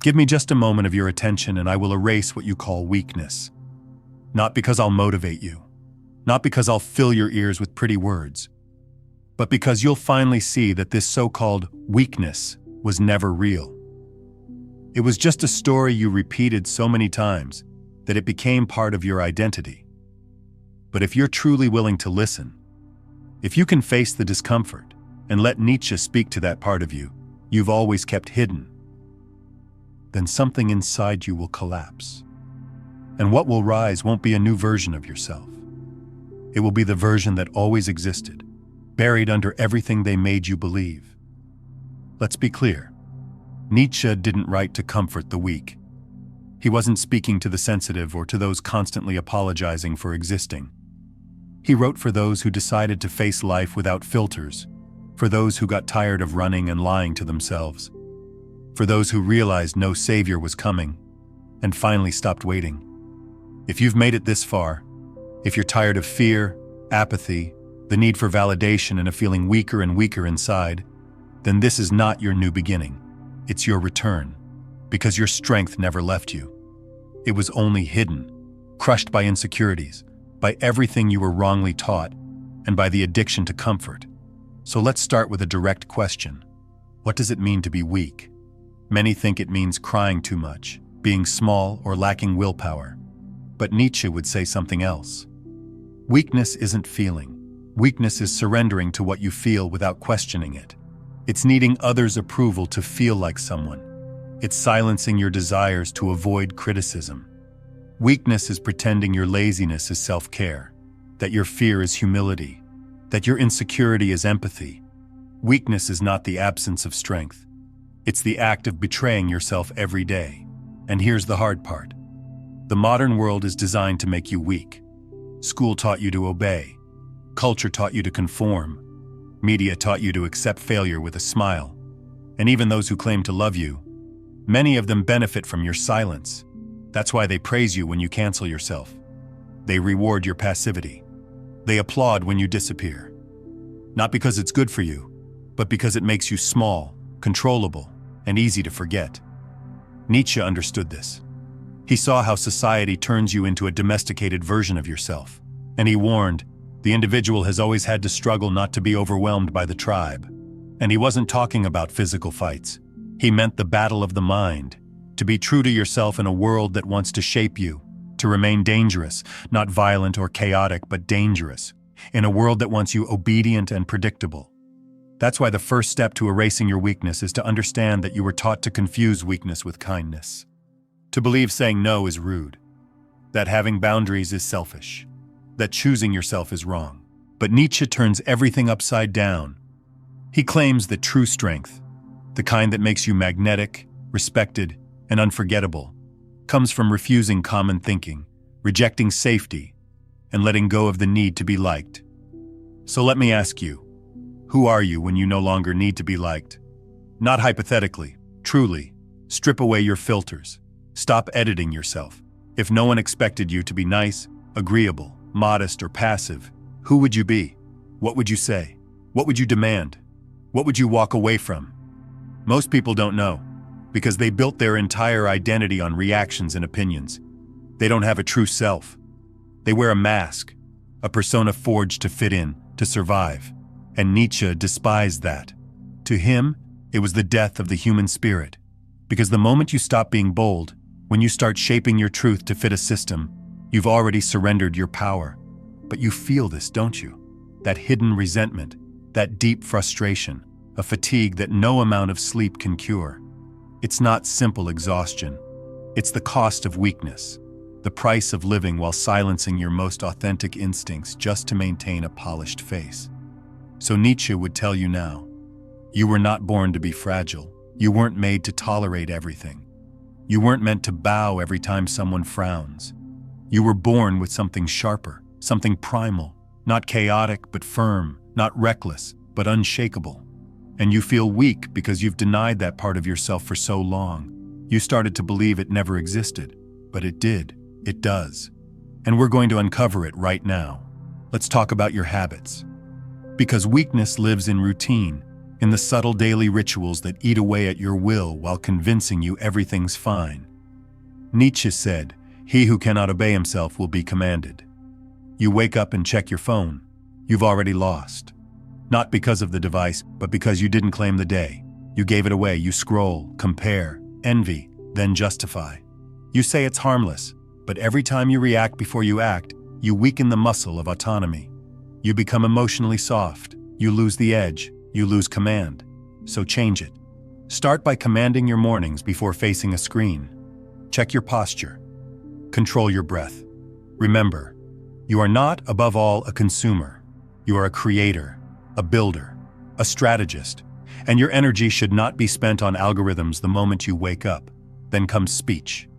Give me just a moment of your attention and I will erase what you call weakness. Not because I'll motivate you, not because I'll fill your ears with pretty words, but because you'll finally see that this so-called weakness was never real. It was just a story you repeated so many times that it became part of your identity. But if you're truly willing to listen, if you can face the discomfort and let Nietzsche speak to that part of you you've always kept hidden, then something inside you will collapse. And what will rise won't be a new version of yourself. It will be the version that always existed, buried under everything they made you believe. Let's be clear. Nietzsche didn't write to comfort the weak. He wasn't speaking to the sensitive or to those constantly apologizing for existing. He wrote for those who decided to face life without filters, for those who got tired of running and lying to themselves, for those who realized no savior was coming and finally stopped waiting. If you've made it this far, if you're tired of fear, apathy, the need for validation and a feeling weaker and weaker inside, then this is not your new beginning. It's your return, because your strength never left you. It was only hidden, crushed by insecurities, by everything you were wrongly taught, and by the addiction to comfort. So let's start with a direct question. What does it mean to be weak? Many think it means crying too much, being small or lacking willpower. But Nietzsche would say something else. Weakness isn't feeling. Weakness is surrendering to what you feel without questioning it. It's needing others' approval to feel like someone. It's silencing your desires to avoid criticism. Weakness is pretending your laziness is self-care, that your fear is humility, that your insecurity is empathy. Weakness is not the absence of strength. It's the act of betraying yourself every day. And here's the hard part. The modern world is designed to make you weak. School taught you to obey. Culture taught you to conform. Media taught you to accept failure with a smile. And even those who claim to love you, many of them benefit from your silence. That's why they praise you when you cancel yourself. They reward your passivity. They applaud when you disappear. Not because it's good for you, but because it makes you small, controllable, and easy to forget. Nietzsche understood this. He saw how society turns you into a domesticated version of yourself. And he warned, the individual has always had to struggle not to be overwhelmed by the tribe. And he wasn't talking about physical fights. He meant the battle of the mind, to be true to yourself in a world that wants to shape you, to remain dangerous, not violent or chaotic, but dangerous, in a world that wants you obedient and predictable. That's why the first step to erasing your weakness is to understand that you were taught to confuse weakness with kindness. To believe saying no is rude, that having boundaries is selfish, that choosing yourself is wrong. But Nietzsche turns everything upside down. He claims that true strength, the kind that makes you magnetic, respected, and unforgettable, comes from refusing common thinking, rejecting safety, and letting go of the need to be liked. So let me ask you, who are you when you no longer need to be liked? Not hypothetically, truly. Strip away your filters. Stop editing yourself. If no one expected you to be nice, agreeable, modest, or passive, who would you be? What would you say? What would you demand? What would you walk away from? Most people don't know, because they built their entire identity on reactions and opinions. They don't have a true self. They wear a mask, a persona forged to fit in, to survive. And Nietzsche despised that. To him, it was the death of the human spirit. Because the moment you stop being bold, when you start shaping your truth to fit a system, you've already surrendered your power. But you feel this, don't you? That hidden resentment, that deep frustration, a fatigue that no amount of sleep can cure. It's not simple exhaustion. It's the cost of weakness, the price of living while silencing your most authentic instincts just to maintain a polished face. So Nietzsche would tell you now, you were not born to be fragile. You weren't made to tolerate everything. You weren't meant to bow every time someone frowns. You were born with something sharper, something primal, not chaotic but firm, not reckless but unshakable. And you feel weak because you've denied that part of yourself for so long. You started to believe it never existed, but it did. It does. And we're going to uncover it right now. Let's talk about your habits. Because weakness lives in routine, in the subtle daily rituals that eat away at your will while convincing you everything's fine. Nietzsche said, "He who cannot obey himself will be commanded." You wake up and check your phone. You've already lost. Not because of the device, but because you didn't claim the day. You gave it away. You scroll, compare, envy, then justify. You say it's harmless, but every time you react before you act, you weaken the muscle of autonomy. You become emotionally soft. You lose the edge. You lose command. So change it. Start by commanding your mornings before facing a screen. Check your posture. Control your breath. Remember, you are not, above all, a consumer. You are a creator, a builder, a strategist, and your energy should not be spent on algorithms the moment you wake up. Then comes speech.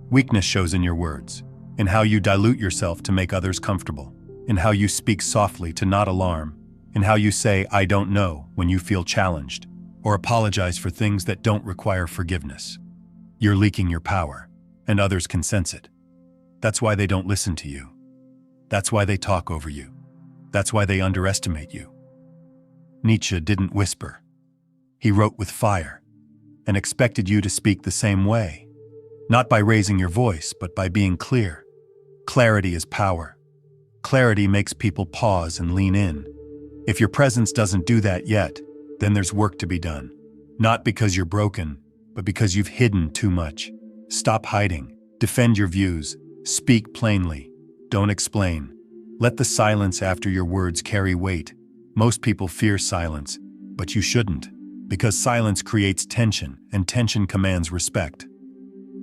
Weakness shows in your words, in how you dilute yourself to make others comfortable, in how you speak softly to not alarm, in how you say, "I don't know," when you feel challenged, or apologize for things that don't require forgiveness. You're leaking your power, and others can sense it. That's why they don't listen to you. That's why they talk over you. That's why they underestimate you. Nietzsche didn't whisper. He wrote with fire, and expected you to speak the same way. Not by raising your voice, but by being clear. Clarity is power. Clarity makes people pause and lean in. If your presence doesn't do that yet, then there's work to be done. Not because you're broken, but because you've hidden too much. Stop hiding. Defend your views. Speak plainly. Don't explain. Let the silence after your words carry weight. Most people fear silence, but you shouldn't, because silence creates tension, and tension commands respect.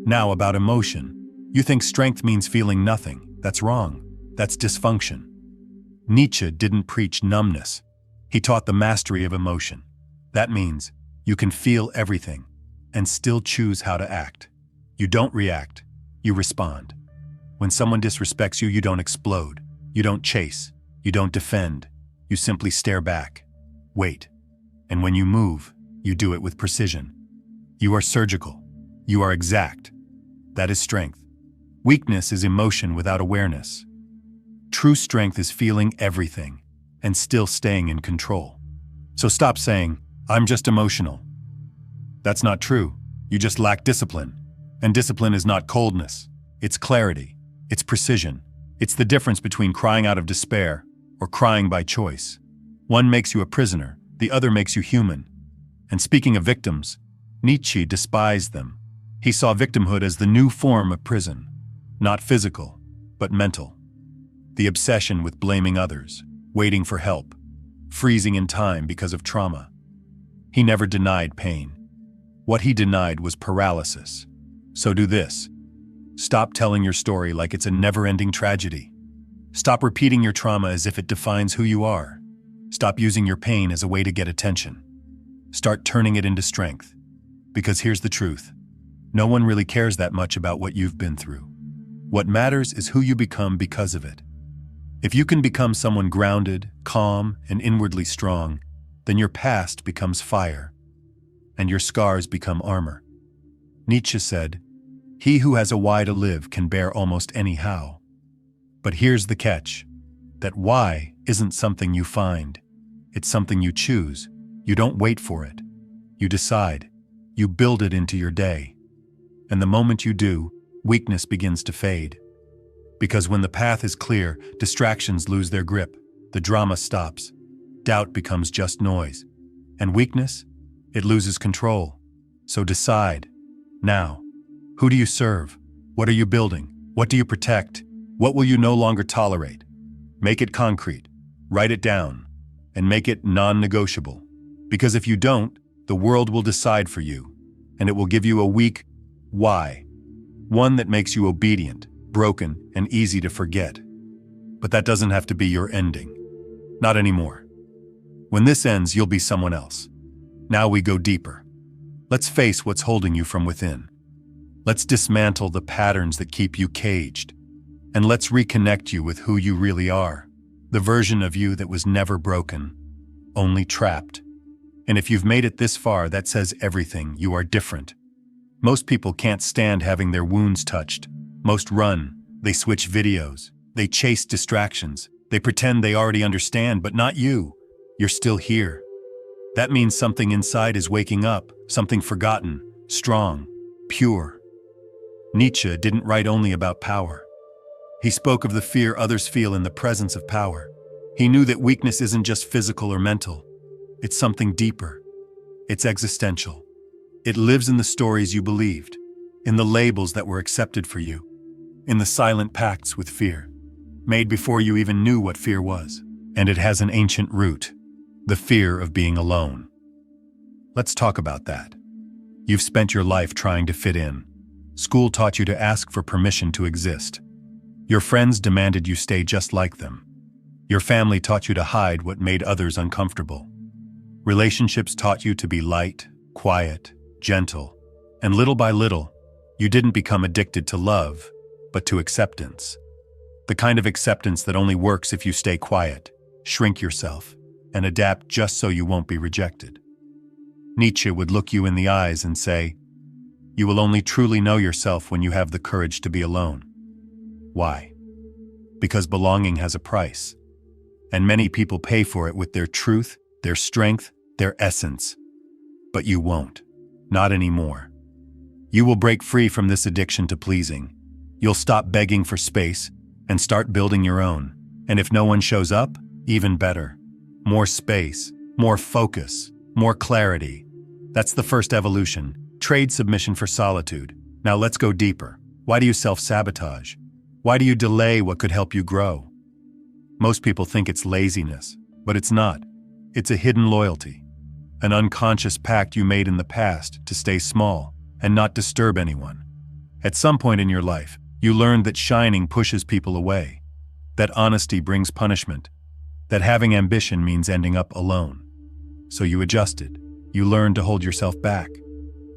Now about emotion. You think strength means feeling nothing. That's wrong. That's dysfunction. Nietzsche didn't preach numbness. He taught the mastery of emotion. That means you can feel everything and still choose how to act. You don't react, you respond. When someone disrespects you, you don't explode. You don't chase. You don't defend. You simply stare back. Wait. And when you move, you do it with precision. You are surgical. You are exact. That is strength. Weakness is emotion without awareness. True strength is feeling everything and still staying in control. So stop saying, "I'm just emotional." That's not true. You just lack discipline. And discipline is not coldness. It's clarity. It's precision. It's the difference between crying out of despair or crying by choice. One makes you a prisoner, the other makes you human. And speaking of victims, Nietzsche despised them. He saw victimhood as the new form of prison, not physical, but mental. The obsession with blaming others, waiting for help, freezing in time because of trauma. He never denied pain. What he denied was paralysis. So do this. Stop telling your story like it's a never-ending tragedy. Stop repeating your trauma as if it defines who you are. Stop using your pain as a way to get attention. Start turning it into strength. Because here's the truth. No one really cares that much about what you've been through. What matters is who you become because of it. If you can become someone grounded, calm, and inwardly strong, then your past becomes fire, and your scars become armor. Nietzsche said, "He who has a why to live can bear almost any how." But here's the catch. That why isn't something you find. It's something you choose. You don't wait for it. You decide. You build it into your day. And the moment you do, weakness begins to fade. Because when the path is clear, distractions lose their grip. The drama stops. Doubt becomes just noise. And weakness? It loses control. So decide. Now. Who do you serve? What are you building? What do you protect? What will you no longer tolerate? Make it concrete. Write it down. And make it non-negotiable. Because if you don't, the world will decide for you. And it will give you a weak why. One that makes you obedient, broken, and easy to forget. But that doesn't have to be your ending. Not anymore. When this ends, you'll be someone else. Now we go deeper. Let's face what's holding you from within. Let's dismantle the patterns that keep you caged. And let's reconnect you with who you really are. The version of you that was never broken, only trapped. And if you've made it this far, that says everything. You are different. Most people can't stand having their wounds touched. Most run. They switch videos. They chase distractions. They pretend they already understand, but not you. You're still here. That means something inside is waking up, something forgotten, strong, pure. Nietzsche didn't write only about power. He spoke of the fear others feel in the presence of power. He knew that weakness isn't just physical or mental. It's something deeper. It's existential. It lives in the stories you believed, in the labels that were accepted for you, in the silent pacts with fear, made before you even knew what fear was. And it has an ancient root, the fear of being alone. Let's talk about that. You've spent your life trying to fit in. School taught you to ask for permission to exist. Your friends demanded you stay just like them. Your family taught you to hide what made others uncomfortable. Relationships taught you to be light, quiet, gentle, and little by little, you didn't become addicted to love, but to acceptance. The kind of acceptance that only works if you stay quiet, shrink yourself, and adapt just so you won't be rejected. Nietzsche would look you in the eyes and say, "You will only truly know yourself when you have the courage to be alone." Why? Because belonging has a price, and many people pay for it with their truth, their strength, their essence. But you won't. Not anymore. You will break free from this addiction to pleasing. You'll stop begging for space and start building your own. And if no one shows up, even better. More space, more focus, more clarity. That's the first evolution. Trade submission for solitude. Now let's go deeper. Why do you self-sabotage? Why do you delay what could help you grow? Most people think it's laziness, but it's not. It's a hidden loyalty. An unconscious pact you made in the past to stay small and not disturb anyone. At some point in your life, you learned that shining pushes people away, that honesty brings punishment, that having ambition means ending up alone. So you adjusted. You learned to hold yourself back,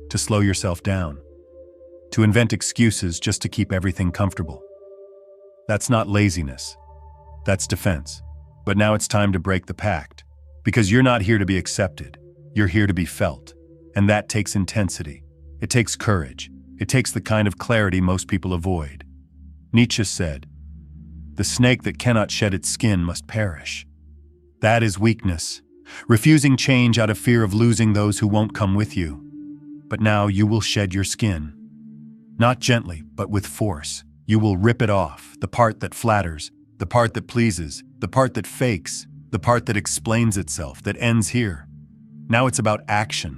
to slow yourself down, to invent excuses just to keep everything comfortable. That's not laziness. That's defense. But now it's time to break the pact, because you're not here to be accepted. You're here to be felt. And that takes intensity. It takes courage. It takes the kind of clarity most people avoid. Nietzsche said, "The snake that cannot shed its skin must perish." That is weakness, refusing change out of fear of losing those who won't come with you. But now you will shed your skin. Not gently, but with force. You will rip it off, the part that flatters, the part that pleases, the part that fakes, the part that explains itself, that ends here. Now it's about action.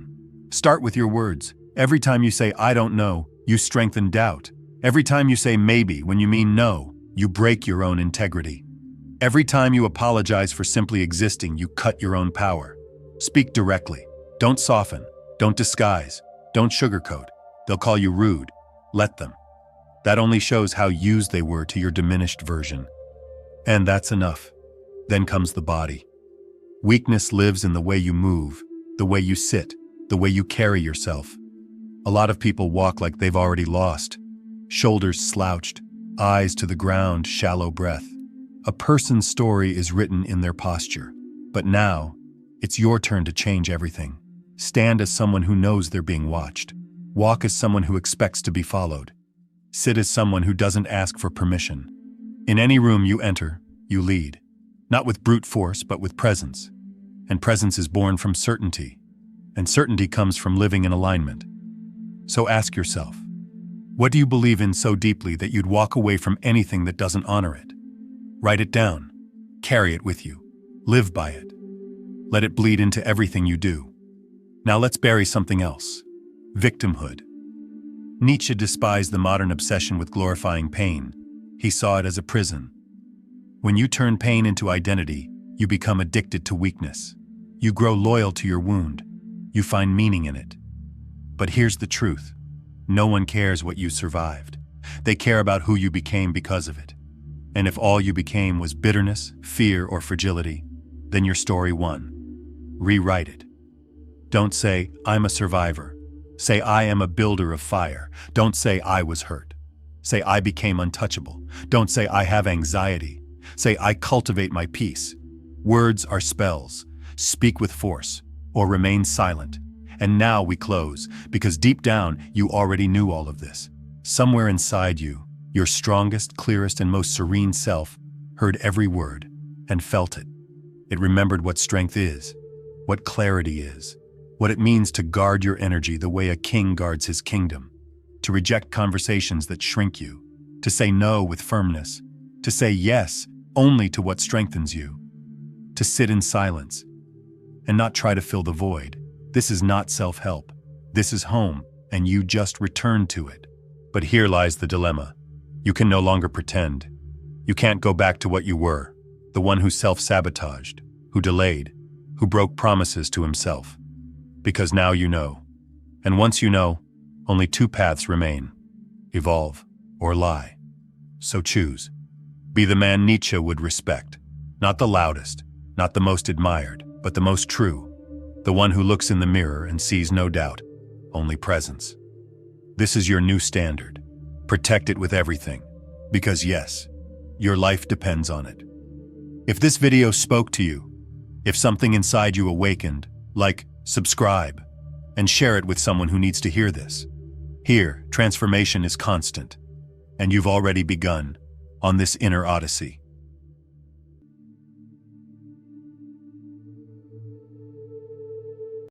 Start with your words. Every time you say, "I don't know," you strengthen doubt. Every time you say maybe when you mean no, you break your own integrity. Every time you apologize for simply existing, you cut your own power. Speak directly. Don't soften. Don't disguise. Don't sugarcoat. They'll call you rude. Let them. That only shows how used they were to your diminished version. And that's enough. Then comes the body. Weakness lives in the way you move, the way you sit, the way you carry yourself. A lot of people walk like they've already lost. Shoulders slouched, eyes to the ground, shallow breath. A person's story is written in their posture. But now, it's your turn to change everything. Stand as someone who knows they're being watched. Walk as someone who expects to be followed. Sit as someone who doesn't ask for permission. In any room you enter, you lead. Not with brute force, but with presence. And presence is born from certainty. And certainty comes from living in alignment. So ask yourself, what do you believe in so deeply that you'd walk away from anything that doesn't honor it? Write it down. Carry it with you. Live by it. Let it bleed into everything you do. Now let's bury something else. Victimhood. Nietzsche despised the modern obsession with glorifying pain. He saw it as a prison. When you turn pain into identity, you become addicted to weakness. You grow loyal to your wound. You find meaning in it. But here's the truth. No one cares what you survived. They care about who you became because of it. And if all you became was bitterness, fear, or fragility, then your story won. Rewrite it. Don't say, "I'm a survivor." Say, "I am a builder of fire." Don't say, "I was hurt." Say, "I became untouchable." Don't say, "I have anxiety." Say, "I cultivate my peace." Words are spells. Speak with force, or remain silent. And now we close, because deep down, you already knew all of this. Somewhere inside you, your strongest, clearest, and most serene self heard every word and felt it. It remembered what strength is. what clarity is, what it means to guard your energy the way a king guards his kingdom, to reject conversations that shrink you, to say no with firmness, to say yes only to what strengthens you, to sit in silence and not try to fill the void. This is not self-help. This is home, and you just returned to it. But here lies the dilemma. You can no longer pretend. You can't go back to what you were, the one who self-sabotaged, who delayed, who broke promises to himself. Because now you know. And once you know, only two paths remain: evolve or lie. So choose. Be the man Nietzsche would respect. Not the loudest, not the most admired, but the most true. The one who looks in the mirror and sees no doubt, only presence. This is your new standard. Protect it with everything. Because yes, your life depends on it. If this video spoke to you, if something inside you awakened, like, subscribe, and share it with someone who needs to hear this. Here, transformation is constant, and you've already begun on this inner odyssey.